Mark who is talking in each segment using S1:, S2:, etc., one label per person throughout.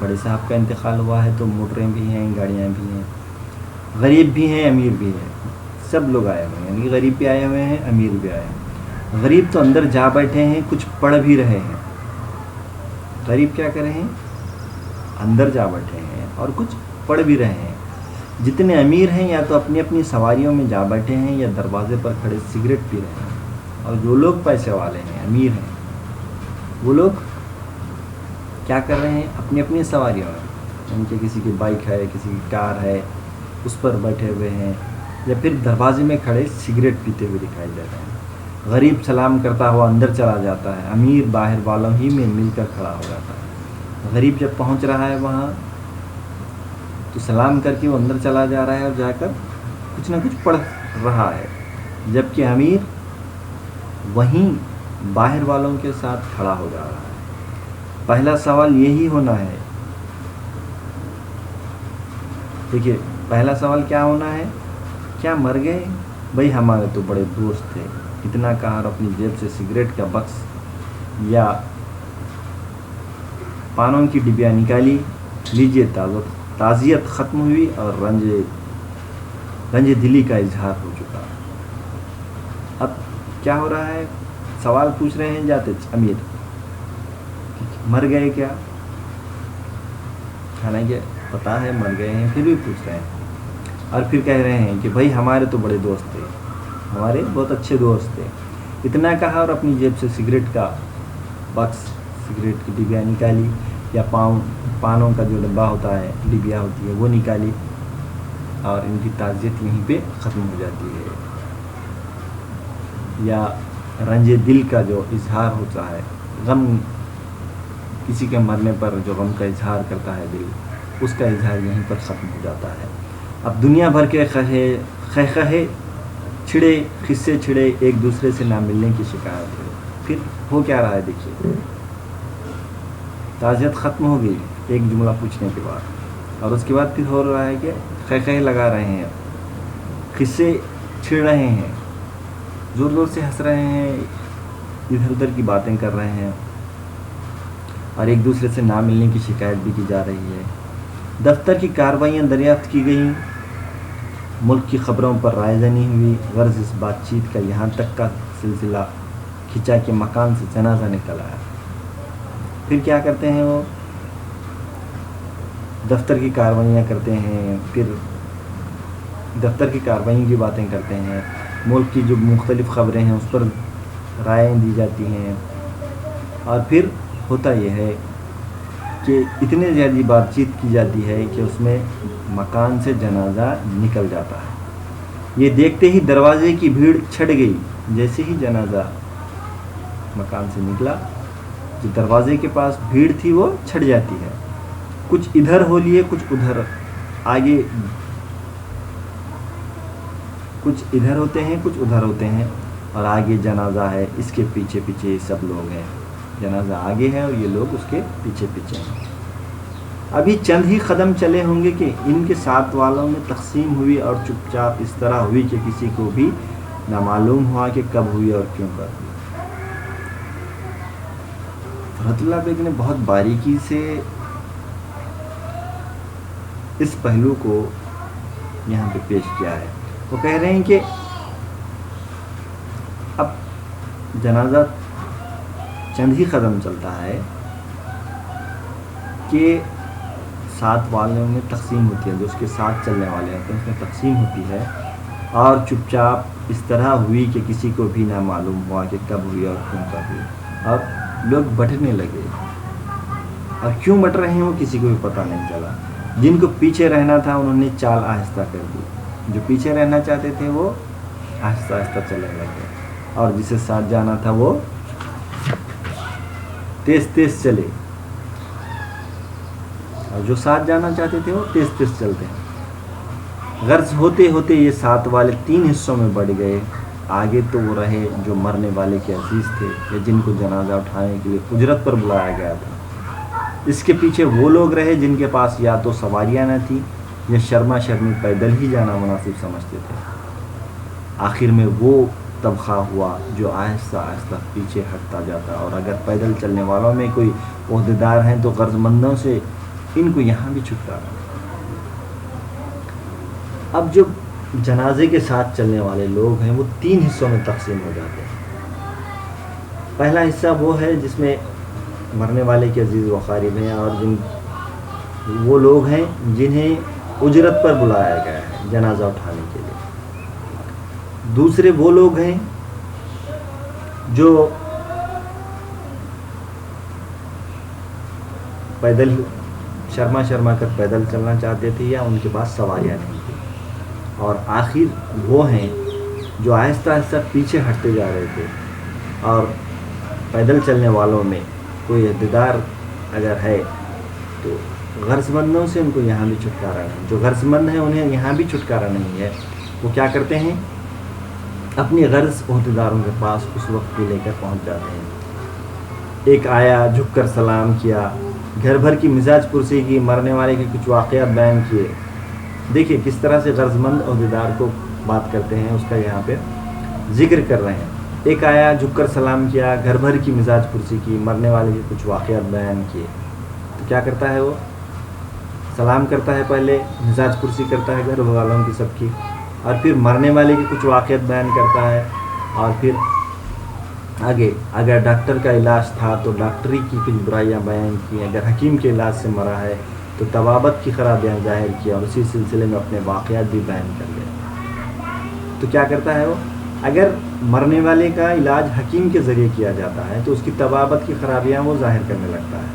S1: بڑے صاحب کا انتقال ہوا ہے تو موٹریں بھی ہیں، گاڑیاں بھی ہیں، غریب بھی ہیں، امیر بھی ہیں، سب لوگ آئے ہوئے ہیں، یعنی غریب بھی آئے ہوئے ہیں، امیر بھی آئے ہیں۔ غریب تو اندر جا بیٹھے ہیں، کچھ پڑھ بھی رہے ہیں۔ غریب کیا کر رہے ہیں؟ اندر جا بیٹھے ہیں اور کچھ پڑھ بھی رہے ہیں۔ جتنے امیر ہیں یا تو اپنی اپنی سواریوں میں جا بیٹھے ہیں یا دروازے پر کھڑے سگریٹ پی رہے ہیں، اور جو لوگ پیسے والے ہیں، امیر ہیں، وہ لوگ کیا کر رہے ہیں؟ اپنی اپنی سواریوں میں، ان کے کسی کی بائک ہے، کسی کی کار ہے، اس پر بیٹھے ہوئے ہیں، یا پھر دروازے میں کھڑے سگریٹ پیتے ہوئے دکھائی دے رہے ہیں۔ غریب سلام کرتا ہوا اندر چلا جاتا ہے، امیر باہر والوں ہی میں مل کر کھڑا ہو جاتا ہے۔ غریب جب پہنچ رہا ہے وہاں تو سلام کر کے وہ اندر چلا جا رہا ہے اور جا کر کچھ نہ کچھ پڑھ رہا ہے، جبکہ امیر وہیں باہر والوں کے ساتھ کھڑا ہو جا رہا ہے۔ پہلا سوال یہی ہونا ہے، دیکھیے پہلا سوال کیا ہونا ہے؟ کیا مر گئے؟ بھائی ہمارے تو بڑے دوست تھے، اتنا کہا اور اپنی جیب سے سگریٹ کا بکس یا پانوں کی ڈبیا نکالی، لیجیے تعزیت ختم ہوئی اور رنج دلی کا اظہار ہو چکا۔ اب کیا ہو رہا ہے؟ سوال پوچھ رہے ہیں جاتے امیر، مر گئے کیا؟ حالانکہ پتا ہے مر گئے ہیں، پھر بھی پوچھ رہے ہیں، اور پھر کہہ رہے ہیں کہ بھائی ہمارے تو بڑے دوست تھے، ہمارے بہت اچھے دوست تھے، اتنا کہا اور اپنی جیب سے سگریٹ کا بکس، سگریٹ کی ڈبیا نکالی، یا پانوں کا جو ڈبہ ہوتا ہے، ڈبیا ہوتی ہے، وہ نکالی، اور ان کی تعزیت یہیں پہ ختم ہو جاتی ہے۔ یا رنج دل کا جو اظہار ہوتا ہے، غم، کسی کے مرنے پر جو غم کا اظہار کرتا ہے دل، اس کا اظہار یہیں پر ختم ہو جاتا ہے۔ اب دنیا بھر کے خے چھڑے، قصے چھڑے، ایک دوسرے سے نہ ملنے کی شکایت ہے۔ پھر ہو کیا رہا ہے؟ دیکھیے تعزیت ختم ہو گئی ایک جملہ پوچھنے کے بعد، اور اس کے بعد پھر ہو رہا ہے کہ خے لگا رہے ہیں، قصے چھڑ رہے ہیں، زور زور سے ہنس رہے ہیں، ادھر ادھر کی باتیں کر رہے ہیں، اور ایک دوسرے سے نہ ملنے کی شکایت بھی کی جا رہی ہے۔ دفتر کی کارروائیاں دریافت کی گئیں، ملک کی خبروں پر رائے دہی ہوئی، غرض اس بات چیت کا یہاں تک کا سلسلہ کھینچا کہ مکان سے جنازہ نکل آیا۔ پھر کیا کرتے ہیں وہ؟ دفتر کی کارروائیاں کرتے ہیں، پھر دفتر کی کارروائیوں کی باتیں کرتے ہیں، ملک کی جو مختلف خبریں ہیں اس پر رائے دی جاتی ہیں، اور پھر ہوتا یہ ہے کہ اتنے زیادہ بات چیت کی جاتی ہے کہ اس میں مکان سے جنازہ نکل جاتا ہے۔ یہ دیکھتے ہی دروازے کی بھیڑ چھٹ گئی، جیسے ہی جنازہ مکان سے نکلا، جو دروازے کے پاس بھیڑ تھی وہ چھٹ جاتی ہے، کچھ ادھر ہو لیے، کچھ ادھر، آگے کچھ ادھر ہوتے ہیں، کچھ ادھر ہوتے ہیں، اور آگے جنازہ ہے، اس کے پیچھے پیچھے سب لوگ ہیں، جنازہ آگے ہے اور یہ لوگ اس کے پیچھے پیچھے ہیں۔ ابھی چند ہی قدم چلے ہوں گے کہ ان کے ساتھ والوں میں تقسیم ہوئی، اور چپ چاپ اس طرح ہوئی کہ کسی کو بھی نہ معلوم ہوا کہ کب ہوئی اور کیوں کر ہوئی۔ فرحت اللہ بیگ نے بہت باریکی سے اس پہلو کو یہاں پہ پیش کیا ہے۔ وہ کہہ رہے ہیں کہ اب جنازہ چند ہی قدم چلتا ہے کہ ساتھ والوں میں تقسیم ہوتی ہے، جو اس کے ساتھ چلنے والے ہیں اس میں تقسیم ہوتی ہے، اور چپ چاپ اس طرح ہوئی کہ کسی کو بھی نہ معلوم ہوا کہ کب ہوئی اور کیوں کب ہوئی، اور لوگ بٹنے لگے، اور کیوں بٹ رہے ہیں وہ کسی کو بھی پتہ نہیں چلا۔ جن کو پیچھے رہنا تھا انہوں نے چال آہستہ کر دی، جو پیچھے رہنا چاہتے تھے وہ آہستہ آہستہ چلنے لگے، اور جسے ساتھ جانا تھا وہ تیز تیز چلے، اور جو ساتھ جانا چاہتے تھے وہ تیز تیز چلتے ہیں۔ غرض ہوتے ہوتے یہ ساتھ والے 3 حصوں میں بڑھ گئے۔ آگے تو وہ رہے جو مرنے والے کے عزیز تھے، یا جن کو جنازہ اٹھانے کے لیے اجرت پر بلایا گیا تھا۔ اس کے پیچھے وہ لوگ رہے جن کے پاس یا تو سواریاں نہ تھیں، یا شرما شرمی پیدل ہی جانا مناسب سمجھتے تھے۔ آخر میں وہ طبقہ ہوا جو آہستہ آہستہ پیچھے ہٹتا جاتا، اور اگر پیدل چلنے والوں میں کوئی عہدیدار ہیں تو غرض مندوں سے ان کو یہاں بھی چھٹکارا۔ اب جو جنازے کے ساتھ چلنے والے لوگ ہیں وہ 3 حصوں میں تقسیم ہو جاتے ہیں۔ پہلا حصہ وہ ہے جس میں مرنے والے کے عزیز و اقارب ہیں اور وہ لوگ ہیں جنہیں اجرت پر بلایا گیا ہے جنازہ اٹھانے کے لیے۔ دوسرے وہ لوگ ہیں جو پیدل شرما کر پیدل چلنا چاہتے تھے یا ان کے پاس سواریاں نہیں تھی۔ اور آخر وہ ہیں جو آہستہ آہستہ پیچھے ہٹتے جا رہے تھے، اور پیدل چلنے والوں میں کوئی عہدیدار اگر ہے تو غرض مندوں سے ان کو یہاں بھی چھٹکارا نہیں۔ جو غرض مند ہیں انہیں یہاں بھی چھٹکارا نہیں ہے۔ وہ کیا کرتے ہیں؟ اپنی غرض عہدیداروں کے پاس اس وقت بھی لے کر پہنچ جاتے ہیں۔ ایک آیا، جھک کر سلام کیا، گھر بھر کی مزاج پرسی کی، مرنے والے کے کچھ واقعات بیان کیے۔ دیکھیے کس طرح سے غرض مند عہدیدار کو بات کرتے ہیں، اس کا یہاں پہ ذکر کر رہے ہیں۔ ایک آیا، جھک کر سلام کیا، گھر بھر کی مزاج پرسی کی، مرنے والے کے کچھ واقعات بیان کیے۔ تو کیا کرتا ہے وہ؟ سلام کرتا ہے، پہلے مزاج پرسی کرتا ہے گھر والوں کی سب کی، اور پھر مرنے والے کے کچھ واقعات بیان کرتا ہے، اور پھر آگے اگر ڈاکٹر کا علاج تھا تو ڈاکٹری کی کچھ برائیاں بیان کی، اگر حکیم کے علاج سے مرا ہے تو طبابت کی خرابیاں ظاہر کیا، اور اسی سلسلے میں اپنے واقعات بھی بیان کر لیا۔ تو کیا کرتا ہے وہ؟ اگر مرنے والے کا علاج حکیم کے ذریعے کیا جاتا ہے تو اس کی طبابت کی خرابیاں وہ ظاہر کرنے لگتا ہے۔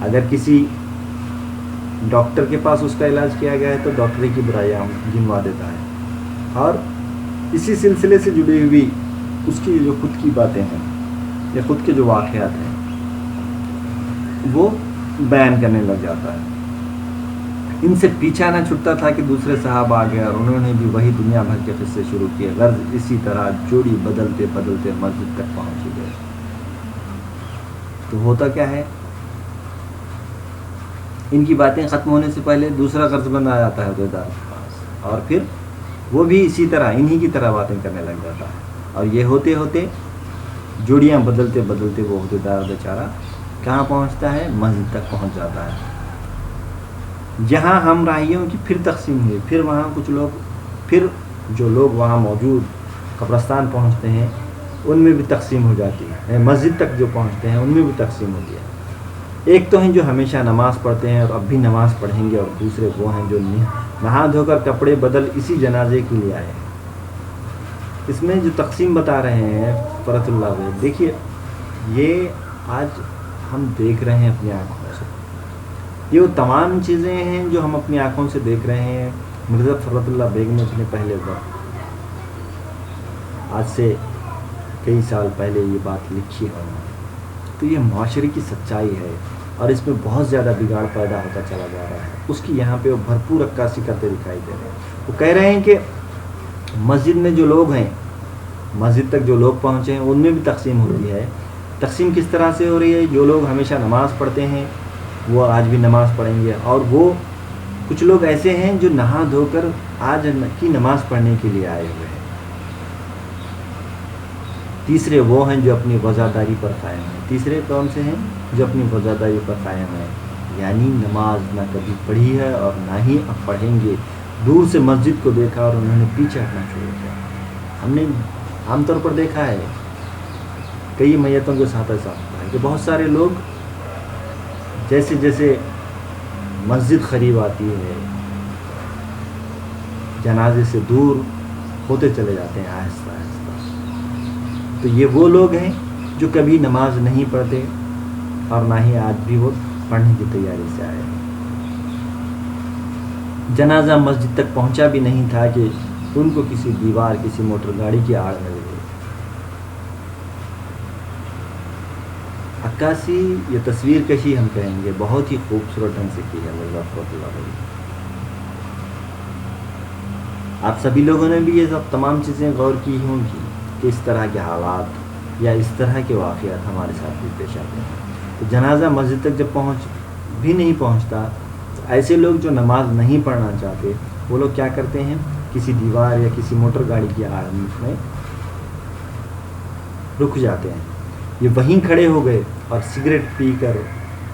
S1: اگر کسی ڈاکٹر کے پاس اس کا علاج کیا گیا ہے تو ڈاکٹری کی برائیاں گنوا دیتا ہے، اور اسی سلسلے سے جڑی ہوئی اس کی جو خود کی باتیں ہیں یا خود کے جو واقعات ہیں وہ بیان کرنے لگ جاتا ہے۔ ان سے پیچھا نہ چھٹتا تھا کہ دوسرے صحابہ آ گئے اور انہوں نے بھی وہی دنیا بھر کے قصے شروع کیے۔ غرض اسی طرح جوڑی بدلتے بدلتے مسجد تک پہنچ گئے۔ تو ہوتا کیا ہے؟ ان کی باتیں ختم ہونے سے پہلے دوسرا غرض مند آ جاتا ہے عہدیدار کے پاس، اور پھر وہ بھی اسی طرح انہی کی طرح باتیں کرنے لگ جاتا ہے، اور یہ ہوتے ہوتے جوڑیاں بدلتے بدلتے وہ عہدیدار بیچارہ کہاں پہنچتا ہے؟ مسجد تک پہنچ جاتا ہے، جہاں ہم راہیوں کی پھر تقسیم ہوئی۔ پھر وہاں کچھ لوگ، پھر جو لوگ وہاں موجود قبرستان پہنچتے ہیں ان میں بھی تقسیم ہو جاتی ہے، مسجد تک جو پہنچتے ہیں ان میں بھی تقسیم ہوتی ہے۔ ایک تو ہیں جو ہمیشہ نماز پڑھتے ہیں اور اب بھی نماز پڑھیں گے، اور دوسرے وہ ہیں جو نہا دھو کر کپڑے بدل اسی جنازے کے لیے آئے ہیں۔ اس میں جو تقسیم بتا رہے ہیں فرت اللہ علیہ، دیکھیے یہ آج ہم دیکھ رہے ہیں اپنی آنکھوں سے، یہ وہ تمام چیزیں ہیں جو ہم اپنی آنکھوں سے دیکھ رہے ہیں۔ مرزا فرت اللہ بیگ نے اپنے پہلے وقت، آج سے کئی سال پہلے یہ بات لکھی ہے، تو یہ معاشرے کی سچائی ہے، اور اس میں بہت زیادہ بگاڑ پیدا ہوتا چلا جا رہا ہے۔ اس کی یہاں پہ وہ بھرپور عکاسی کرتے دکھائی دے رہے ہیں۔ وہ کہہ رہے ہیں کہ مسجد میں جو لوگ ہیں، مسجد تک جو لوگ پہنچے ہیں ان میں بھی تقسیم ہوتی ہے۔ تقسیم کس طرح سے ہو رہی ہے؟ جو لوگ ہمیشہ نماز پڑھتے ہیں وہ آج بھی نماز پڑھیں گے، اور وہ کچھ لوگ ایسے ہیں جو نہا دھو کر آج کی نماز پڑھنے کے لیے آئے ہوئے ہیں۔ تیسرے وہ ہیں جو اپنی وفاداری پر قائم ہیں۔ تیسرے کون سے ہیں؟ جو اپنی وفاداری پر قائم ہیں، یعنی نماز نہ کبھی پڑھی ہے اور نہ ہی اب پڑھیں گے۔ دور سے مسجد کو دیکھا اور انہوں نے پیچھے ہٹنا چھوڑ دیا۔ ہم نے عام طور پر دیکھا ہے کئی میتوں کے ساتھ ایسا ہوتا ہے کہ بہت سارے لوگ جیسے جیسے مسجد قریب آتی ہے جنازے سے دور ہوتے چلے جاتے ہیں آہستہ آہستہ۔ تو یہ وہ لوگ ہیں جو کبھی نماز نہیں پڑھتے اور نہ ہی آج بھی وہ پڑھنے کی تیاری سے آئے ہیں۔ جنازہ مسجد تک پہنچا بھی نہیں تھا کہ ان کو کسی دیوار، کسی موٹر گاڑی کی آڑ مل گئی۔ عکاسی یا تصویر کشی ہم کہیں گے بہت ہی خوبصورت ڈھنگ سے کی ہے مرزا فرت اللہ علیہ۔ آپ سبھی لوگوں نے بھی یہ سب تمام چیزیں غور کی ہوں گی کہ اس طرح کے حالات یا اس طرح کے واقعات ہمارے ساتھ بھی پیش آتے ہیں۔ تو جنازہ مسجد تک جب پہنچ بھی نہیں پہنچتا، تو ایسے لوگ جو نماز نہیں پڑھنا چاہتے وہ لوگ کیا کرتے ہیں؟ کسی دیوار یا کسی موٹر گاڑی کی آڑ میں رک جاتے ہیں۔ یہ وہیں کھڑے ہو گئے اور سگریٹ پی کر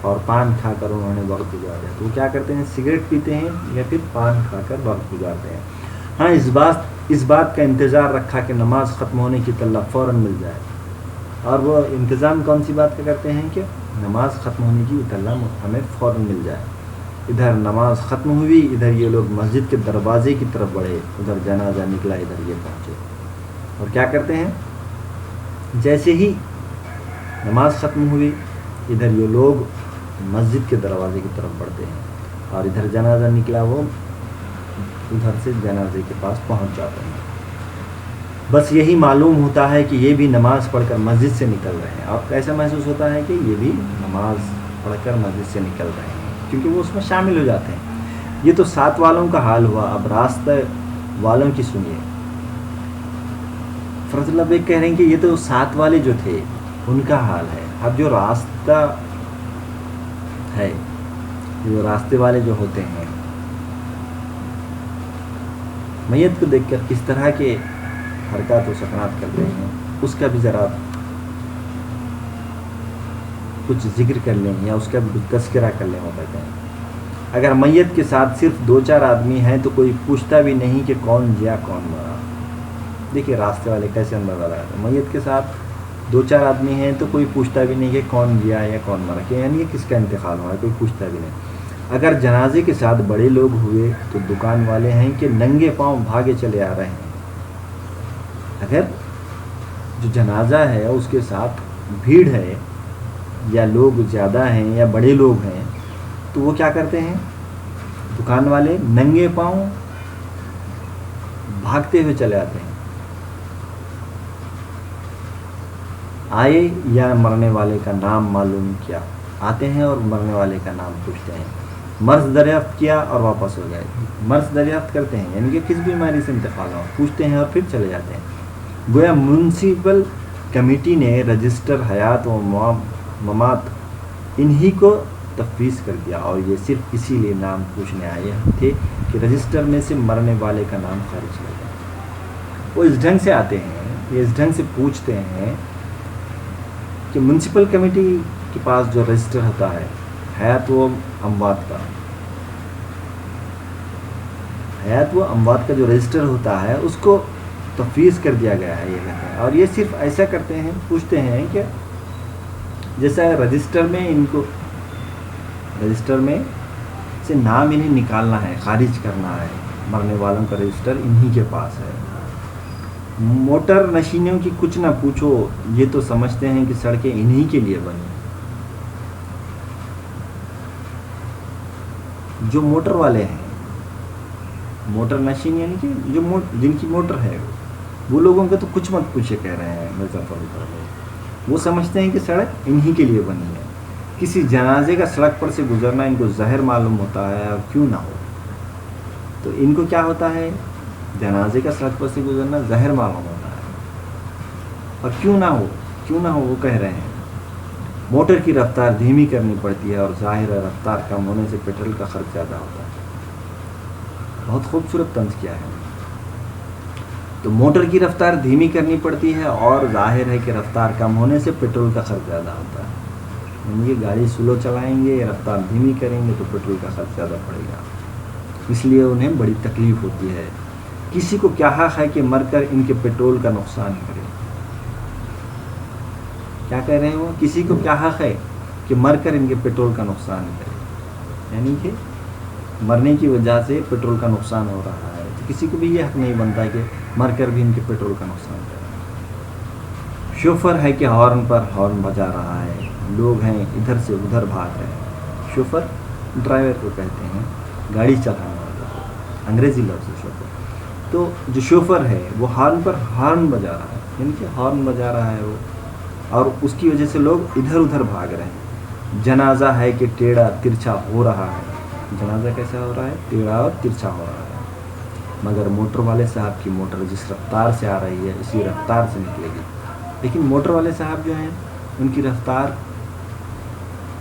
S1: اور پان کھا کر انہوں نے وقت گزار دیا. تو وہ کیا کرتے ہیں؟ سگریٹ پیتے ہیں یا پھر پان کھا کر وقت گزارتے ہیں. ہاں اس بات کا انتظار رکھا کہ نماز ختم ہونے کی اطلاع فوراً مل جائے. اور وہ انتظام کون سی بات کا کرتے ہیں کہ نماز ختم ہونے کی اطلاع ہمیں فوراً مل جائے. ادھر نماز ختم ہوئی، ادھر یہ لوگ مسجد کے دروازے کی طرف بڑھے، ادھر جنازہ نکلا، ادھر یہ پہنچے. اور کیا کرتے ہیں؟ جیسے ہی نماز ختم ہوئی ادھر یہ لوگ مسجد کے دروازے کی طرف بڑھتے ہیں، اور ادھر جنازہ نکلا وہ ادھر سے جنازے کے پاس پہنچ جاتے ہیں. بس یہی معلوم ہوتا ہے کہ یہ بھی نماز پڑھ کر مسجد سے نکل رہے ہیں. اور ایسا محسوس ہوتا ہے کہ یہ بھی نماز پڑھ کر مسجد سے نکل رہے ہیں، کیونکہ وہ اس میں شامل ہو جاتے ہیں. یہ تو ساتھ والوں کا حال ہوا. اب راستہ والوں کی سنیے. فرض اللہ بیگ کہہ رہے ہیں کہ یہ تو ساتھ والے جو تھے ان کا حال ہے. اب جو راستہ ہے، جو راستے والے جو ہوتے ہیں، میت کو دیکھ کر کس طرح کے حرکات و سکنات کرتے ہیں، اس کا بھی ذرا کچھ ذکر کر لیں یا اس کا بھی کچھ تذکرہ کر لیں. وہ کہتے ہیں اگر میت کے ساتھ صرف 2-4 آدمی ہیں تو کوئی پوچھتا بھی نہیں کہ کون جیا کون مرا. دیکھیے راستے والے کیسے اندازہ لگاتے ہیں. میت کے ساتھ 2-4 آدمی ہیں تو کوئی پوچھتا بھی نہیں کہ کون گیا یا کون مرا، کہ یعنی کس کا انتقال ہوا ہے، کوئی پوچھتا بھی نہیں. اگر جنازے کے ساتھ بڑے لوگ ہوئے تو دکان والے ہیں کہ ننگے پاؤں بھاگے چلے آ رہے ہیں. اگر جو جنازہ ہے اس کے ساتھ بھیڑ ہے یا لوگ زیادہ ہیں یا بڑے لوگ ہیں تو وہ کیا کرتے ہیں؟ دکان والے ننگے پاؤں بھاگتے ہوئے چلے آتے ہیں. آئے یا مرنے والے کا نام معلوم کیا، آتے ہیں اور مرنے والے کا نام پوچھتے ہیں. مرض دریافت کیا اور واپس ہو گئے. مرض دریافت کرتے ہیں یعنی کہ کس بیماری سے انتقال ہوا، پوچھتے ہیں اور پھر چلے جاتے ہیں. گویا میونسپل کمیٹی نے رجسٹر حیات و ممات انہی کو تفویض کر دیا، اور یہ صرف اسی لیے نام پوچھنے آئے تھے کہ رجسٹر میں سے مرنے والے کا نام خارج کر دیں. وہ اس ڈھنگ سے آتے ہیں، یہ اس ڈھنگ سے پوچھتے ہیں کہ میونسپل کمیٹی کے پاس جو رجسٹر ہوتا ہے حیات و اموات کا جو رجسٹر ہوتا ہے اس کو تفویض کر دیا گیا ہے. یہ کہتے ہیں، اور یہ صرف ایسا کرتے ہیں، پوچھتے ہیں کہ جیسا رجسٹر میں سے نام انہیں نکالنا ہے، خارج کرنا ہے. مرنے والوں کا رجسٹر انہی کے پاس ہے. موٹر نشینوں کی کچھ نہ پوچھو، یہ تو سمجھتے ہیں کہ سڑکیں انہی کے لیے بنی. جو موٹر والے ہیں، موٹر نشین یعنی کہ جن کی موٹر ہے، وہ لوگوں کا تو کچھ مت پوچھے کہہ رہے ہیں مرزا فاروق رحمۃ. وہ سمجھتے ہیں کہ سڑک انہی کے لیے بنی ہے. کسی جنازے کا سڑک پر سے گزرنا ان کو زہر معلوم ہوتا ہے، اور کیوں نہ ہو. تو ان کو کیا ہوتا ہے؟ جنازے کا سڑک پر سے گزرنا زہر معلوم ہوتا ہے، اور کیوں نہ ہو وہ کہہ رہے ہیں. موٹر کی رفتار دھیمی کرنی پڑتی ہے، اور ظاہر ہے رفتار کم ہونے سے پیٹرول کا خرچ زیادہ ہوتا ہے. بہت خوبصورت طنز کیا ہے. تو موٹر کی رفتار دھیمی کرنی پڑتی ہے، اور ظاہر ہے کہ رفتار کم ہونے سے پیٹرول کا خرچ زیادہ ہوتا ہے. یہ گاڑی سلو چلائیں گے، رفتار دھیمی کریں گے تو پیٹرول کا خرچ زیادہ پڑے گا، اس لیے انہیں بڑی تکلیف ہوتی ہے. کسی کو کیا حق ہے کہ مر کر ان کے پیٹرول کا نقصان کرے؟ کیا کہہ رہے ہیں وہ؟ کسی کو کیا حق ہے کہ مر کر ان کے پیٹرول کا نقصان کرے؟ یعنی کہ مرنے کی وجہ سے پیٹرول کا نقصان ہو رہا ہے، تو کسی کو بھی یہ حق نہیں بنتا کہ مر کر بھی ان کے پیٹرول کا نقصان کرے. شوفر ہے کہ ہارن پر ہارن بجا رہا ہے، لوگ ہیں ادھر سے ادھر بھاگ رہے ہیں. شوفر ڈرائیور کو کہتے ہیں، گاڑی چلانے والا، انگریزی لفظ ہے شوفر. تو جو شوفر ہے وہ ہارن پر ہارن بجا رہا ہے، یعنی کہ ہارن بجا رہا ہے وہ، اور اس کی وجہ سے لوگ ادھر ادھر بھاگ رہے ہیں. جنازہ ہے کہ ٹیڑھا ترچھا ہو رہا ہے. جنازہ کیسا ہو رہا ہے؟ ٹیڑھا اور ترچھا ہو رہا ہے. مگر موٹر والے صاحب کی موٹر جس رفتار سے آ رہی ہے اسی رفتار سے نکلے گی. لیکن موٹر والے صاحب جو ہیں ان کی رفتار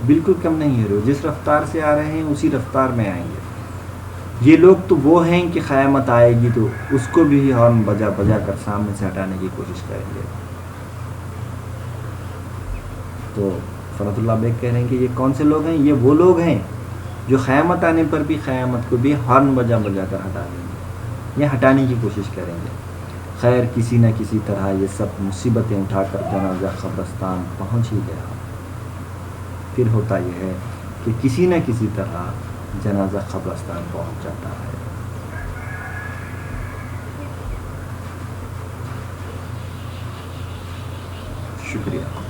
S1: بالکل کم نہیں ہے، جس رفتار سے آ رہے ہیں اسی رفتار میں آئیں گے. یہ لوگ تو وہ ہیں کہ قیامت آئے گی تو اس کو بھی ہارن بجا بجا کر سامنے سے ہٹانے کی کوشش کریں گے. تو فرحت اللہ بیگ کہہ رہے ہیں کہ یہ کون سے لوگ ہیں؟ یہ وہ لوگ ہیں جو قیامت آنے پر بھی قیامت کو بھی ہارن بجا بجا کر ہٹا دیں گے، یہ ہٹانے کی کوشش کریں گے۔ خیر کسی نہ کسی طرح یہ سب مصیبتیں اٹھا کر جنازہ قبرستان پہنچ ہی گیا۔ پھر ہوتا یہ ہے کہ کسی نہ کسی طرح جنازہ قبرستان پہنچ جاتا ہے۔ شکریہ۔